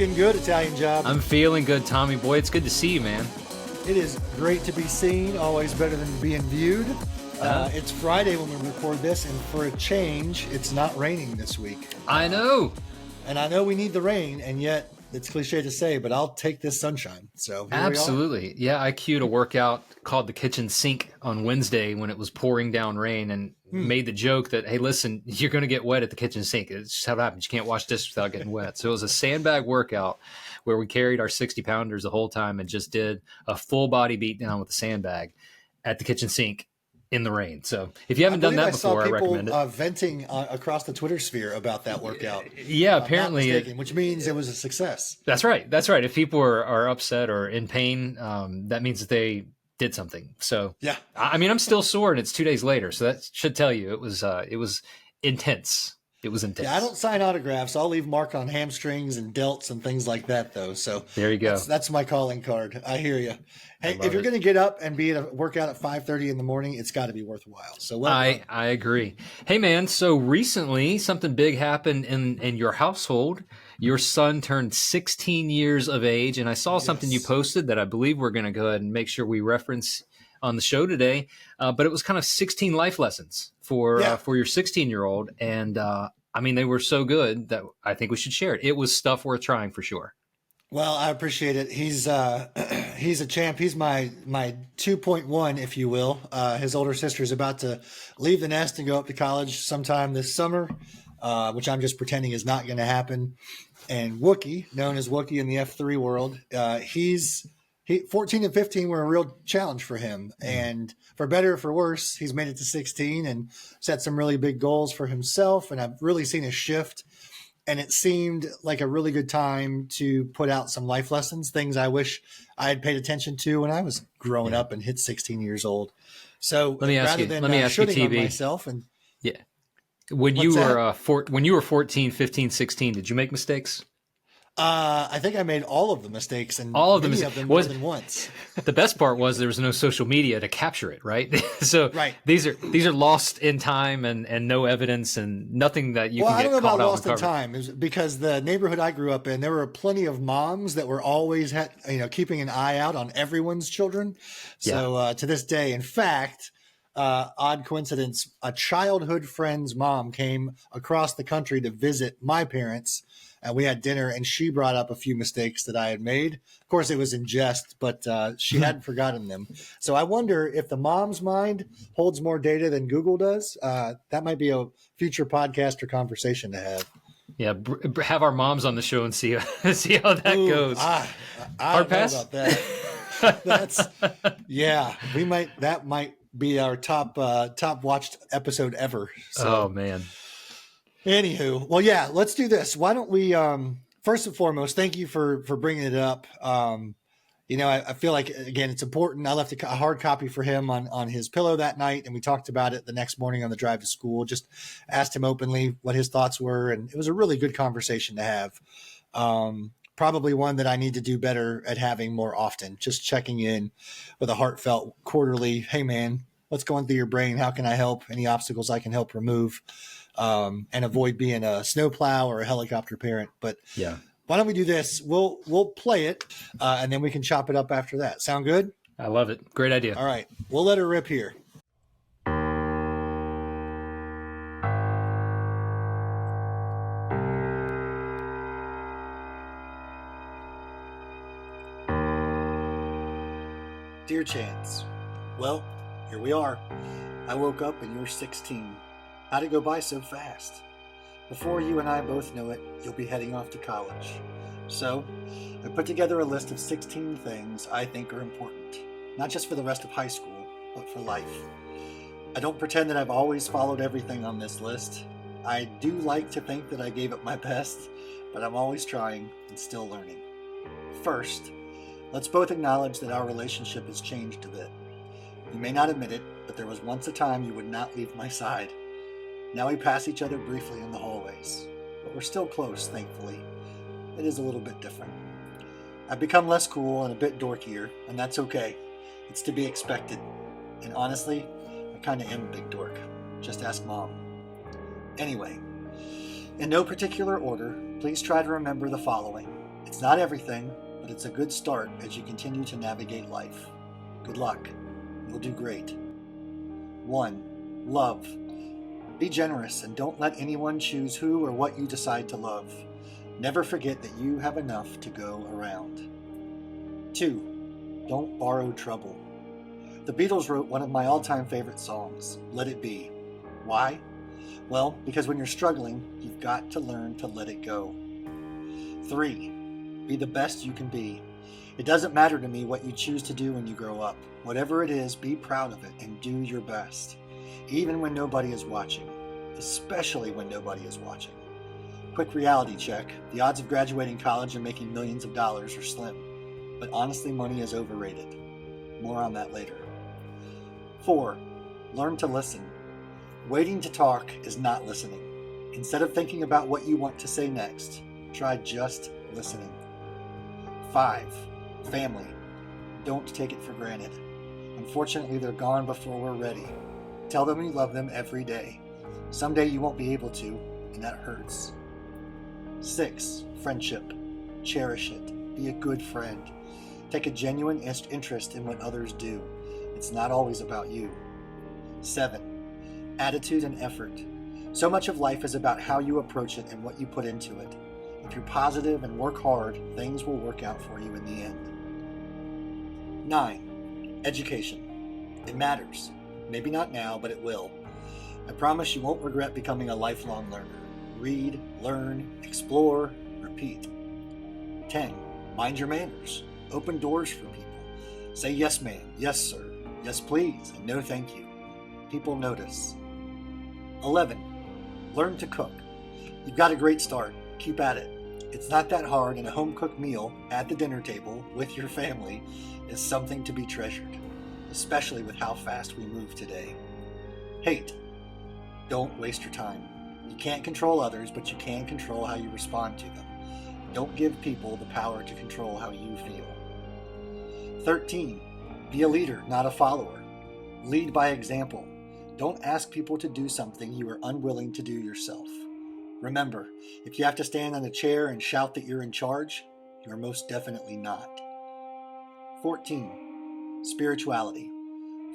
looking good, Italian Job. I'm feeling good, Tommy boy. It's good to see you, man. It is great to be seen, always better than being viewed. It's Friday when we record this, and for a change, it's not raining this week. I know. And I know we need the rain, and yet it's cliche to say, but I'll take this sunshine. So here Absolutely. Yeah, I queued a workout called the kitchen sink on Wednesday when it was pouring down rain and made the joke that, hey, listen, you're going to get wet at the kitchen sink. It's just how it happens. You can't wash dishes without getting wet. So it was a sandbag workout where we carried our 60-pounders the whole time and just did a full body beat down with a sandbag at the kitchen sink in the rain. So if you haven't done that before, I recommend it. Venting across the Twitter sphere about that workout. Yeah, apparently. Which means it was a success. That's right. That's right. If people are upset or in pain, that means that they did something. So yeah, I mean, I'm still sore and it's 2 days later. So that should tell you it was intense. It was intense. Yeah, I don't sign autographs. I'll leave mark on hamstrings and delts and things like that, though. So there you go. That's my calling card. I hear you. Hey, if you're going to get up and be at a workout at 5:30 in the morning, it's got to be worthwhile. So I agree. Hey, man. So recently, something big happened in your household. Your son turned 16 years of age, and I saw something you posted that I believe we're going to go ahead and make sure we reference on the show today. But it was kind of 16 life lessons for your 16-year-old, and I mean, they were so good that I think we should share it. It was stuff worth trying for sure. Well, I appreciate it. He's a champ. He's my 2.1, if you will. His older sister is about to leave the nest and go up to college sometime this summer, which I'm just pretending is not going to happen. And Wookie, known as Wookie in the F3 world, 14 and 15 were a real challenge for him. And for better or for worse, he's made it to 16 and set some really big goals for himself. And I've really seen a shift. And it seemed like a really good time to put out some life lessons, things I wish I had paid attention to when I was growing up and hit 16 years old. So let me ask you, shooting TV. On myself and when you were 14, 15, 16, did you make mistakes? I think I made all of the mistakes, and all of them more than once. The best part was there was no social media to capture it, right? So these are lost in time and no evidence and nothing that you can get caught out. Well, I don't know about lost in time, because the neighborhood I grew up in, there were plenty of moms that were always keeping an eye out on everyone's children. So to this day, in fact, odd coincidence, a childhood friend's mom came across the country to visit my parents. And we had dinner, and she brought up a few mistakes that I had made. Of course, it was in jest, but she hadn't forgotten them. So I wonder if the mom's mind holds more data than Google does. That might be a future podcast or conversation to have. Yeah, have our moms on the show and see how that goes. I don't know about that. That might be our top watched episode ever. So. Oh man. Anywho, well, let's do this. Why don't we, first and foremost, thank you for bringing it up. I feel like, again, it's important. I left a hard copy for him on his pillow that night, and we talked about it the next morning on the drive to school, just asked him openly what his thoughts were. And it was a really good conversation to have. Probably one that I need to do better at having more often, just checking in with a heartfelt quarterly, hey man, what's going through your brain? How can I help? Any obstacles I can help remove? And avoid being a snowplow or a helicopter parent. But why don't we do this? We'll play it, and then we can chop it up after that. Sound good? I love it. Great idea. All right. We'll let her rip here. Dear Chance, well, here we are. I woke up and you're 16. How'd it go by so fast? Before you and I both know it, you'll be heading off to college. So, I put together a list of 16 things I think are important, not just for the rest of high school, but for life. I don't pretend that I've always followed everything on this list. I do like to think that I gave it my best, but I'm always trying and still learning. First, let's both acknowledge that our relationship has changed a bit. You may not admit it, but there was once a time you would not leave my side. Now we pass each other briefly in the hallways, but we're still close, thankfully. It is a little bit different. I've become less cool and a bit dorkier, and that's okay. It's to be expected. And honestly, I kinda am a big dork. Just ask Mom. Anyway, in no particular order, please try to remember the following. It's not everything, but it's a good start as you continue to navigate life. Good luck. You'll do great. 1. Love. Be generous and don't let anyone choose who or what you decide to love. Never forget that you have enough to go around. 2. Don't borrow trouble. The Beatles wrote one of my all-time favorite songs, Let It Be. Why? Well, because when you're struggling, you've got to learn to let it go. 3. Be the best you can be. It doesn't matter to me what you choose to do when you grow up. Whatever it is, be proud of it and do your best. Even when nobody is watching. Especially when nobody is watching. Quick reality check. The odds of graduating college and making millions of dollars are slim. But honestly, money is overrated. More on that later. 4. Learn to listen. Waiting to talk is not listening. Instead of thinking about what you want to say next, try just listening. 5. Family. Don't take it for granted. Unfortunately, they're gone before we're ready. Tell them you love them every day. Someday you won't be able to, and that hurts. 6. Friendship. Cherish it. Be a good friend. Take a genuine interest in what others do. It's not always about you. 7. Attitude and effort. So much of life is about how you approach it and what you put into it. If you're positive and work hard, things will work out for you in the end. 9. Education. It matters. Maybe not now, but it will. I promise you won't regret becoming a lifelong learner. Read, learn, explore, repeat. 10. Mind your manners. Open doors for people. Say yes ma'am, yes sir, yes please, and no thank you. People notice. 11. Learn to cook. You've got a great start. Keep at it. It's not that hard, and a home-cooked meal at the dinner table with your family is something to be treasured, especially with how fast we move today. Hate. Don't waste your time. You can't control others, but you can control how you respond to them. Don't give people the power to control how you feel. 13. Be a leader, not a follower. Lead by example. Don't ask people to do something you are unwilling to do yourself. Remember, if you have to stand on a chair and shout that you're in charge, you're most definitely not. 14. Spirituality.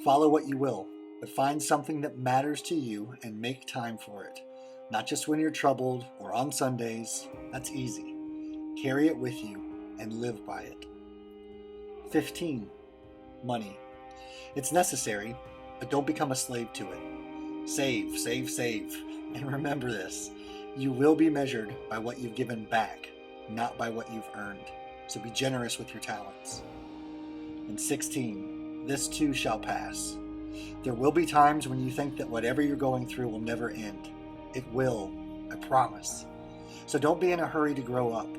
Follow what you will, but find something that matters to you and make time for it. Not just when you're troubled or on Sundays. That's easy. Carry it with you and live by it. 15. Money. It's necessary, but don't become a slave to it. Save, save, save. And remember this. You will be measured by what you've given back, not by what you've earned. So be generous with your talents. And 16. This too shall pass. There will be times when you think that whatever you're going through will never end. It will, I promise. So don't be in a hurry to grow up.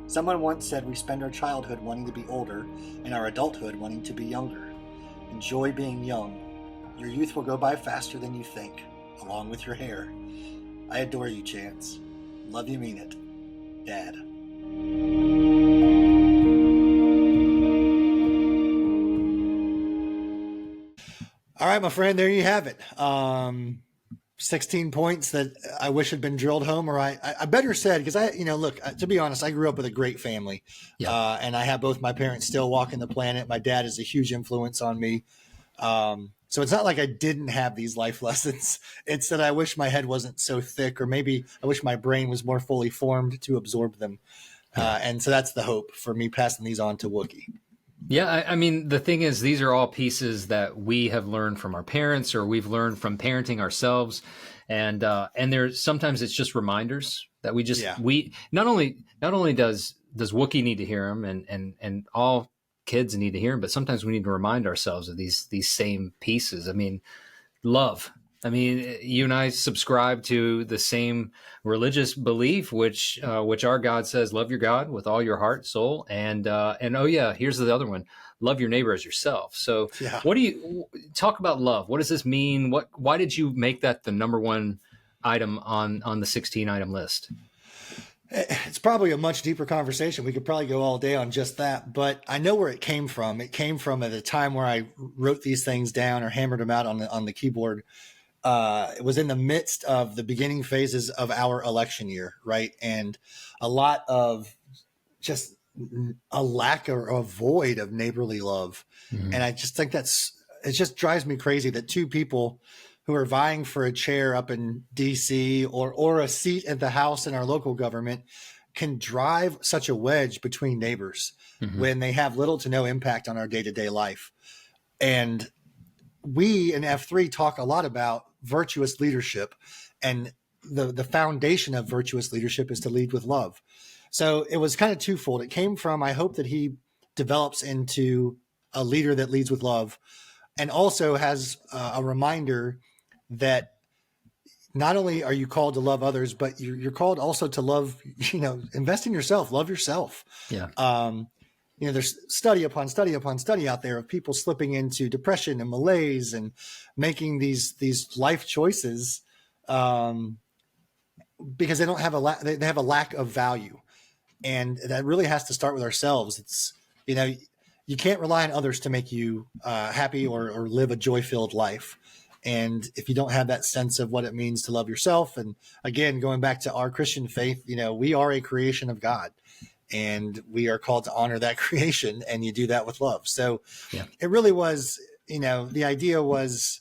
Someone once said we spend our childhood wanting to be older and our adulthood wanting to be younger. Enjoy being young. Your youth will go by faster than you think, along with your hair. I adore you, Chance. Love you, mean it. Dad. All right, my friend, there you have it. 16 points that I wish had been drilled home, or I better said, because look, to be honest, I grew up with a great family. Yeah. And I have both my parents still walking the planet. My dad is a huge influence on me. So it's not like I didn't have these life lessons. It's that I wish my head wasn't so thick, or maybe I wish my brain was more fully formed to absorb them. And so that's the hope for me passing these on to Wookie. Yeah, I mean, the thing is, these are all pieces that we have learned from our parents, or we've learned from parenting ourselves, and there's sometimes it's just reminders that we not only does Wookie need to hear them, and all kids need to hear them, but sometimes we need to remind ourselves of these same pieces. I mean, love. I mean, you and I subscribe to the same religious belief, which our God says, love your God with all your heart, soul, and oh yeah, here's the other one, love your neighbor as yourself. So What do you talk about love? What does this mean? Why did you make that the number one item on the 16 item list? It's probably a much deeper conversation. We could probably go all day on just that, but I know where it came from. It came from at a time where I wrote these things down or hammered them out on the keyboard. It was in the midst of the beginning phases of our election year, right? And a lot of just a lack or a void of neighborly love. Mhm. And I just think it just drives me crazy that two people who are vying for a chair up in DC or a seat at the House in our local government can drive such a wedge between neighbors Mhm. when they have little to no impact on our day-to-day life. And we in F3 talk a lot about virtuous leadership, and the foundation of virtuous leadership is to lead with love. So it was kind of twofold. It came from, I hope that he develops into a leader that leads with love, and also has a reminder that not only are you called to love others, but you're called also to love, invest in yourself, love yourself. Yeah. There's study upon study upon study out there of people slipping into depression and malaise and making these life choices because they don't have they have a lack of value. And that really has to start with ourselves. It's, you can't rely on others to make you happy or live a joy-filled life. And if you don't have that sense of what it means to love yourself, and again, going back to our Christian faith, we are a creation of God, and we are called to honor that creation, and you do that with love. So It really was, the idea was,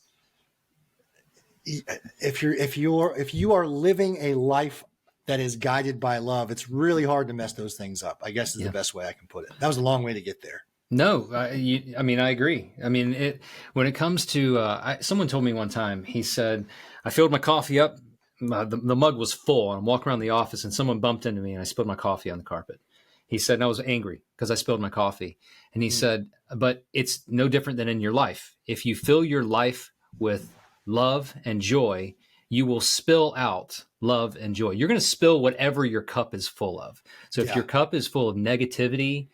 if you are living a life that is guided by love, it's really hard to mess those things up, I guess is the best way I can put it. That was a long way to get there. No, I agree. When it comes to, someone told me one time, he said, I filled my coffee up. The mug was full. And I'm walking around the office and someone bumped into me and I spilled my coffee on the carpet. He said, and I was angry because I spilled my coffee. And he said, but it's no different than in your life. If you fill your life with love and joy, you will spill out love and joy. You're going to spill whatever your cup is full of. So if your cup is full of negativity,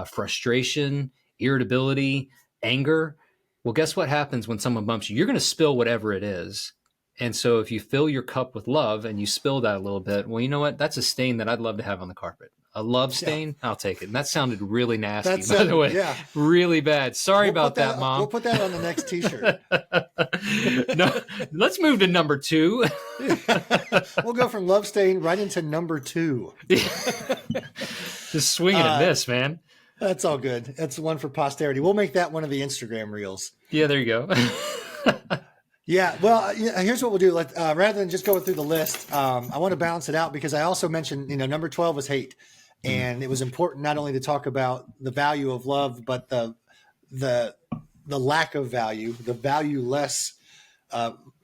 frustration, irritability, anger, well, guess what happens when someone bumps you? You're going to spill whatever it is. And so if you fill your cup with love and you spill that a little bit, well, you know what? That's a stain that I'd love to have on the carpet. A love stain, I'll take it. And that sounded really nasty, by the way. Yeah. Really bad. Sorry about that, Mom. We'll put that on the next T-shirt. No, let's move to number 2. We'll go from love stain right into number 2. Just swinging and miss, man. That's all good. That's one for posterity. We'll make that one of the Instagram reels. Yeah, there you go. Yeah, well, here's what we'll do. Rather than just go through the list, I want to balance it out because I also mentioned, number 12 was hate. And it was important not only to talk about the value of love, but the lack of value, the valueless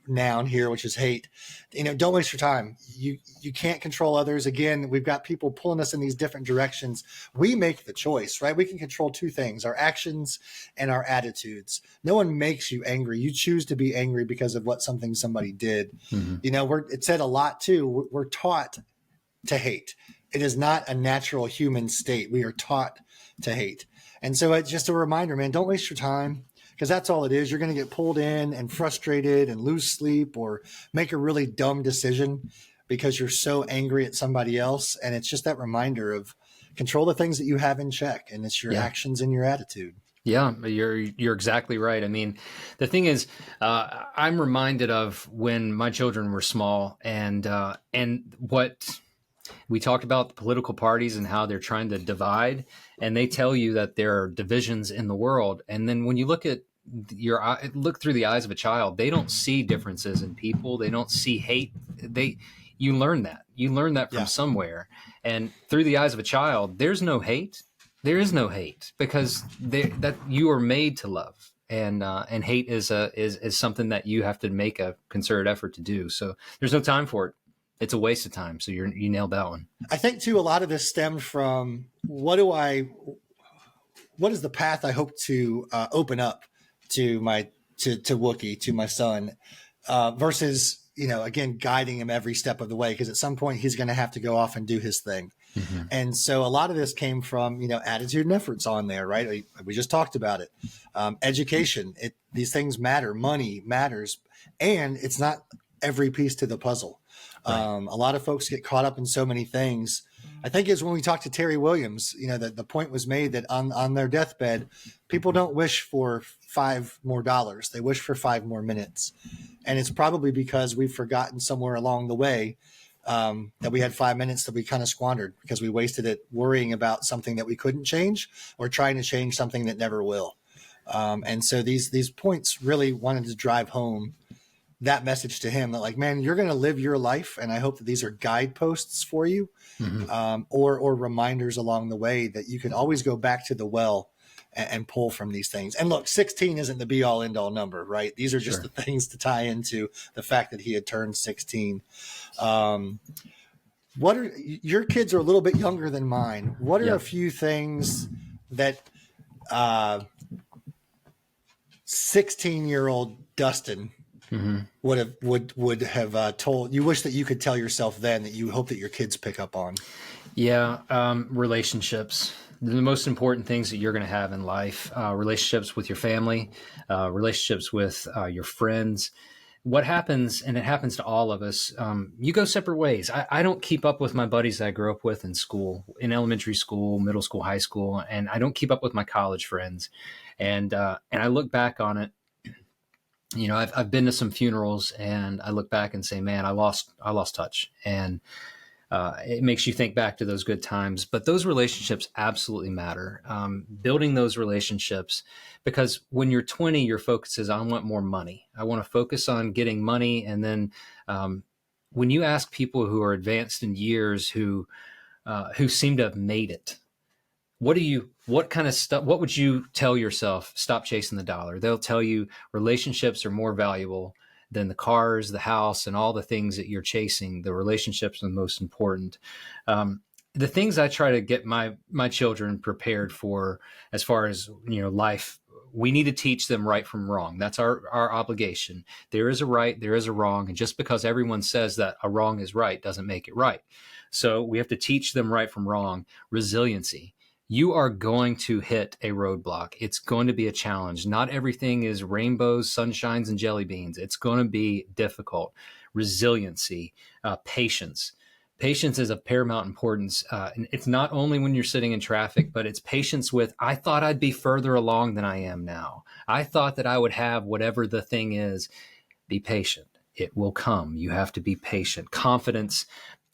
noun here, which is hate. Don't waste your time. You can't control others. Again, we've got people pulling us in these different directions. We make the choice, right? We can control two things: our actions and our attitudes. No one makes you angry. You choose to be angry because of somebody did. Mm-hmm. It said a lot too. We're taught to hate. It is not a natural human state. We are taught to hate. And so it's just a reminder, man, don't waste your time, because that's all it is. You're going to get pulled in and frustrated and lose sleep or make a really dumb decision because you're so angry at somebody else. And it's just that reminder of control the things that you have in check, and it's your actions and your attitude. Yeah, you're exactly right. I mean, the thing is, I'm reminded of when my children were small, and what we talked about, the political parties and how they're trying to divide, and they tell you that there are divisions in the world. And then when you look through the eyes of a child, they don't see differences in people. They don't see hate. You learn that from somewhere. And through the eyes of a child, there's no hate. There is no hate, because that you are made to love. And hate is something that you have to make a concerted effort to do. So there's no time for it. It's a waste of time. So you nailed that one. I think too, a lot of this stemmed from what is the path I hope to open up to Wookie, to my son, versus, again, guiding him every step of the way. Because at some point he's going to have to go off and do his thing. Mm-hmm. And so a lot of this came from, attitude and efforts on there, right? We just talked about it. Education, these things matter. Money matters. And it's not every piece to the puzzle. Right. A lot of folks get caught up in so many things. I think it's when we talked to Terry Williams, that the point was made that on their deathbed, people don't wish for $5 more. They wish for 5 more minutes. And it's probably because we've forgotten somewhere along the way that we had 5 minutes that we kind of squandered because we wasted it worrying about something that we couldn't change or trying to change something that never will. And so these points really wanted to drive home that message to him that, like, man, you're going to live your life. And I hope that these are guideposts for you, or reminders along the way that you can always go back to the well and pull from these things. And look, 16 isn't the be all end all number, right? These are just the things to tie into the fact that he had turned 16. What are your kids are a little bit younger than mine. What are a few things that 16-year-old Dustin would have told you, wish that you could tell yourself then, that you hope that your kids pick up on? Relationships. The most important things that you're going to have in life, relationships with your family, relationships with your friends. What happens, and it happens to all of us, you go separate ways. I don't keep up with my buddies that I grew up with in school, in elementary school, middle school, high school, and I don't keep up with my college friends. And I look back on it. You know, I've been to some funerals, and I look back and say, man, I lost touch. And it makes you think back to those good times. But those relationships absolutely matter. Building those relationships, because when you're 20, your focus is, I want more money. I want to focus on getting money. And then when you ask people who are advanced in years, who seem to have made it, what kind of stuff, what would you tell yourself? Stop chasing the dollar. They'll tell you relationships are more valuable than the cars, the house, and all the things that you're chasing. The relationships are the most important. The things I try to get my children prepared for, as far as, life, we need to teach them right from wrong. That's our obligation. There is a right, there is a wrong. And just because everyone says that a wrong is right doesn't make it right. So we have to teach them right from wrong. Resiliency. You are going to hit a roadblock. It's going to be a challenge. Not everything is rainbows, sunshines, and jelly beans. It's going to be difficult. Resiliency, patience. Patience is of paramount importance. And it's not only when you're sitting in traffic, but it's patience with, I thought I'd be further along than I am now. I thought that I would have whatever the thing is. Be patient. It will come. You have to be patient. Confidence.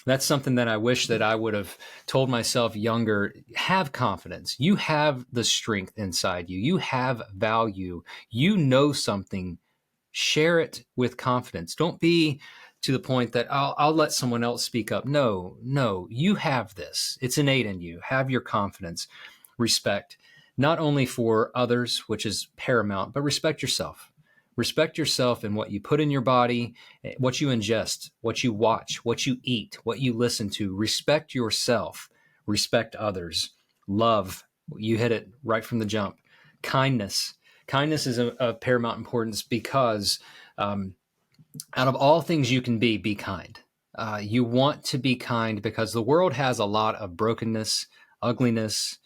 That's something that I wish that I would have told myself younger. Have confidence. You have the strength inside you. You have value. You know something. Share it with confidence. Don't be to the point that I'll let someone else speak up. No, you have this. It's innate in you. Have your confidence. Respect, not only for others, which is paramount, but respect yourself. Respect yourself and what you put in your body, what you ingest, what you watch, what you eat, what you listen to. Respect yourself. Respect others. Love. You hit it right from the jump. Kindness. Kindness is of paramount importance because out of all things you can be kind. You want to be kind because the world has a lot of brokenness, ugliness.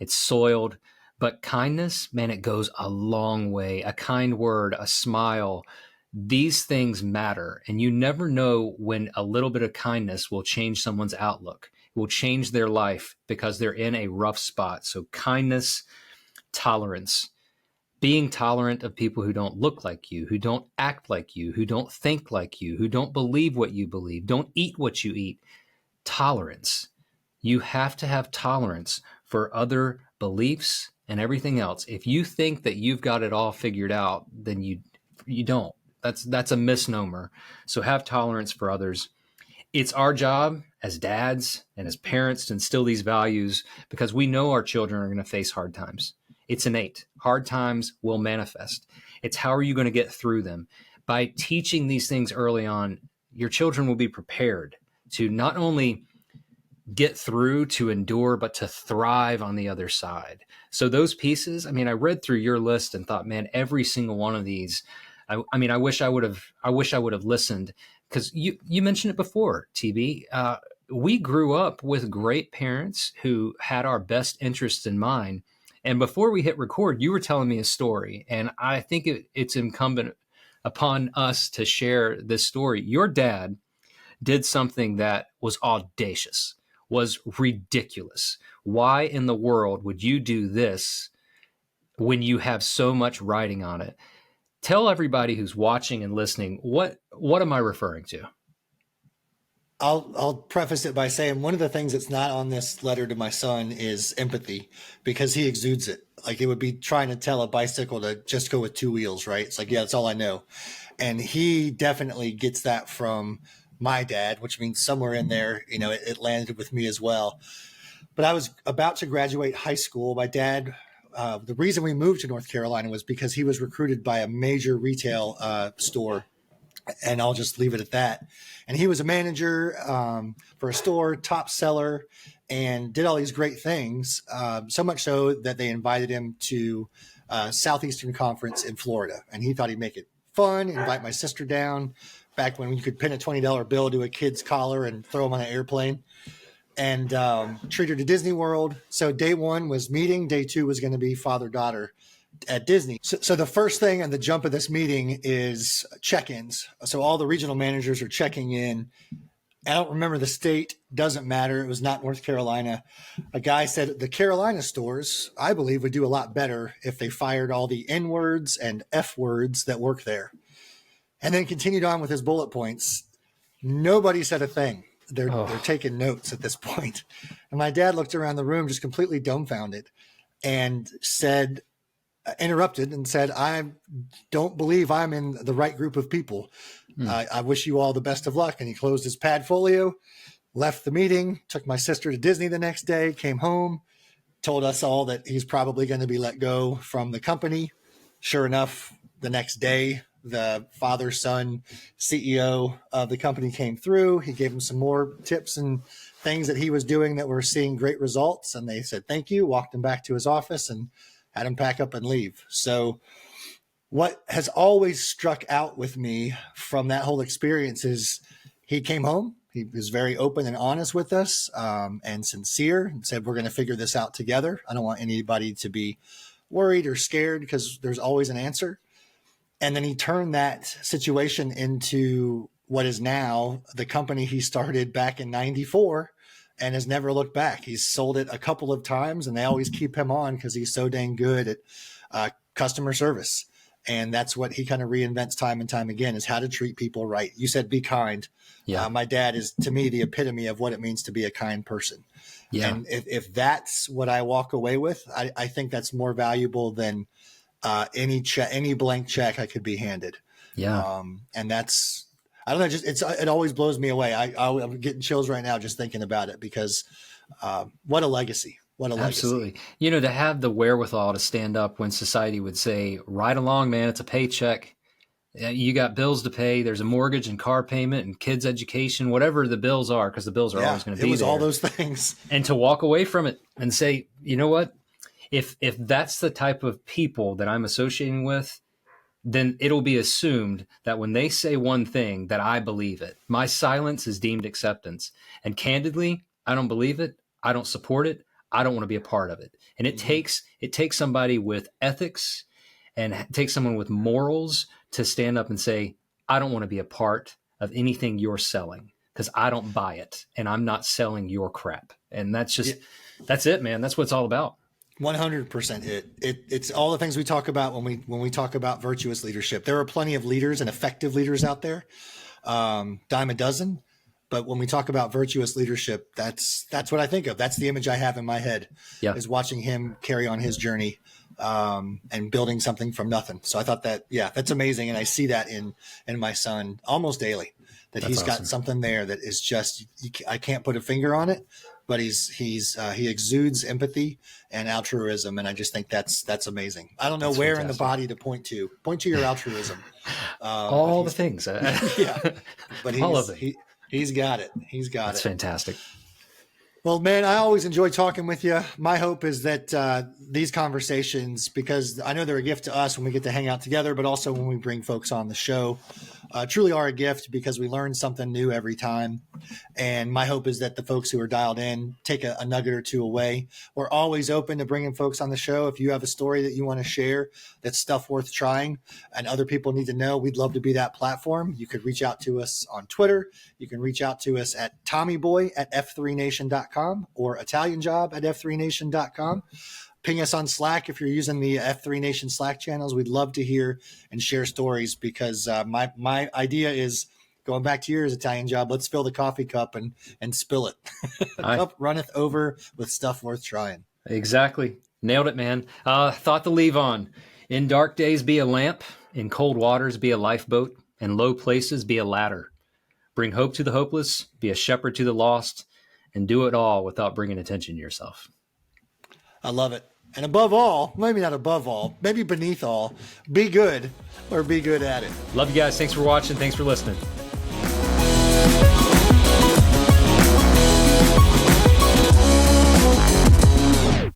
It's soiled. But kindness, man, it goes a long way. A kind word, a smile, these things matter. And you never know when a little bit of kindness will change someone's outlook. It will change their life because they're in a rough spot. So kindness, tolerance, being tolerant of people who don't look like you, who don't act like you, who don't think like you, who don't believe what you believe, don't eat what you eat. Tolerance. You have to have tolerance for other beliefs and everything else. If you think that you've got it all figured out, then you don't. That's a misnomer. So have tolerance for others. It's our job as dads and as parents to instill these values because we know our children are going to face hard times. It's innate. Hard times will manifest. It's how are you going to get through them? By teaching these things early on, your children will be prepared to not only get through, to endure, but to thrive on the other side. So those pieces, I read through your list and thought, man, every single one of these, I wish I would have listened, because you mentioned it before, TB. We grew up with great parents who had our best interests in mind. And before we hit record, you were telling me a story, and I think it's incumbent upon us to share this story. Your dad did something that was audacious, was ridiculous. Why in the world would you do this when you have so much writing on it? Tell everybody who's watching and listening, what am I referring to? I'll preface it by saying one of the things that's not on this letter to my son is empathy, because he exudes it. Like, it would be trying to tell a bicycle to just go with two wheels, right? It's like, yeah, that's all I know. And he definitely gets that from my dad, which means somewhere in there, it landed with me as well. But I was about to graduate high school. My dad, the reason we moved to North Carolina was because he was recruited by a major retail store, and I'll just leave it at that. And he was a manager for a store, top seller, and did all these great things. So much so that they invited him to Southeastern Conference in Florida, and he thought he'd make it fun, invite my sister down. Back when you could pin a $20 bill to a kid's collar and throw him on an airplane, and treat her to Disney World. So day one was meeting. Day two was going to be father-daughter at Disney. So the first thing on the jump of this meeting is check-ins. So all the regional managers are checking in. I don't remember the state, doesn't matter. It was not North Carolina. A guy said the Carolina stores, I believe, would do a lot better if they fired all the N words and F words that work there. And then continued on with his bullet points. Nobody said a thing. They're taking notes at this point. And my dad looked around the room just completely dumbfounded and interrupted and said, I don't believe I'm in the right group of people. I wish you all the best of luck. And he closed his padfolio, left the meeting, took my sister to Disney the next day, came home, told us all that he's probably going to be let go from the company. Sure enough, the next day, the father-son CEO of the company came through. He gave him some more tips and things that he was doing that were seeing great results. And they said, thank you, walked him back to his office and had him pack up and leave. So what has always struck out with me from that whole experience is he came home. He was very open and honest with us and sincere, and said, we're going to figure this out together. I don't want anybody to be worried or scared, because there's always an answer. And then he turned that situation into what is now the company he started back in '94 and has never looked back. He's sold it a couple of times, and they always keep him on because he's so dang good at customer service. And that's what he kind of reinvents time and time again, is how to treat people right. You said be kind. Yeah. My dad is, to me, the epitome of what it means to be a kind person. Yeah. And if that's what I walk away with, I think that's more valuable than any blank check I could be handed. Yeah. And that's, I don't know, it always blows me away. I'm getting chills right now just thinking about it, because what a legacy. What a legacy. Absolutely. To have the wherewithal to stand up when society would say, right along, man, it's a paycheck. You got bills to pay. There's a mortgage and car payment and kids' education, whatever the bills are, because the bills are always going to be there. It was all those things. And to walk away from it and say, you know what? If that's the type of people that I'm associating with, then it'll be assumed that when they say one thing, that I believe it. My silence is deemed acceptance. And candidly, I don't believe it. I don't support it. I don't want to be a part of it. And it takes somebody with ethics and it takes someone with morals to stand up and say, I don't want to be a part of anything you're selling, because I don't buy it and I'm not selling your crap. And that's it, man. That's what it's all about. 100%. It's all the things we talk about when we talk about virtuous leadership. There are plenty of leaders and effective leaders out there, dime a dozen. But when we talk about virtuous leadership, that's what I think of. That's the image I have in my head, is watching him carry on his journey and building something from nothing. So I thought that's amazing. And I see that in my son almost daily, that he's got something there that is just, I can't put a finger on it, but he exudes empathy and altruism. And I just think that's amazing. I don't know where fantastic. In the body to point to your altruism. All the things. But all of it. He's got it. That's fantastic. Well, man, I always enjoy talking with you. My hope is that these conversations, because I know they're a gift to us when we get to hang out together, but also when we bring folks on the show, truly are a gift, because we learn something new every time. And my hope is that the folks who are dialed in take a nugget or two away. We're always open to bringing folks on the show. If you have a story that you want to share, that's stuff worth trying and other people need to know, we'd love to be that platform. You could reach out to us on Twitter. You can reach out to us at tommyboy@f3nation.com or italianjob@f3nation.com. Ping us on Slack if you're using the F3 Nation Slack channels. We'd love to hear and share stories, because my idea is going back to yours Italian job, let's fill the coffee cup and spill it. Cup runneth over with stuff worth trying. Exactly. Nailed it, man. Thought to leave on. In dark days, be a lamp. In cold waters, be a lifeboat. In low places, be a ladder. Bring hope to the hopeless. Be a shepherd to the lost. And do it all without bringing attention to yourself. I love it. And above all, maybe not above all, maybe beneath all, be good or be good at it. Love you guys. Thanks for watching. Thanks for listening.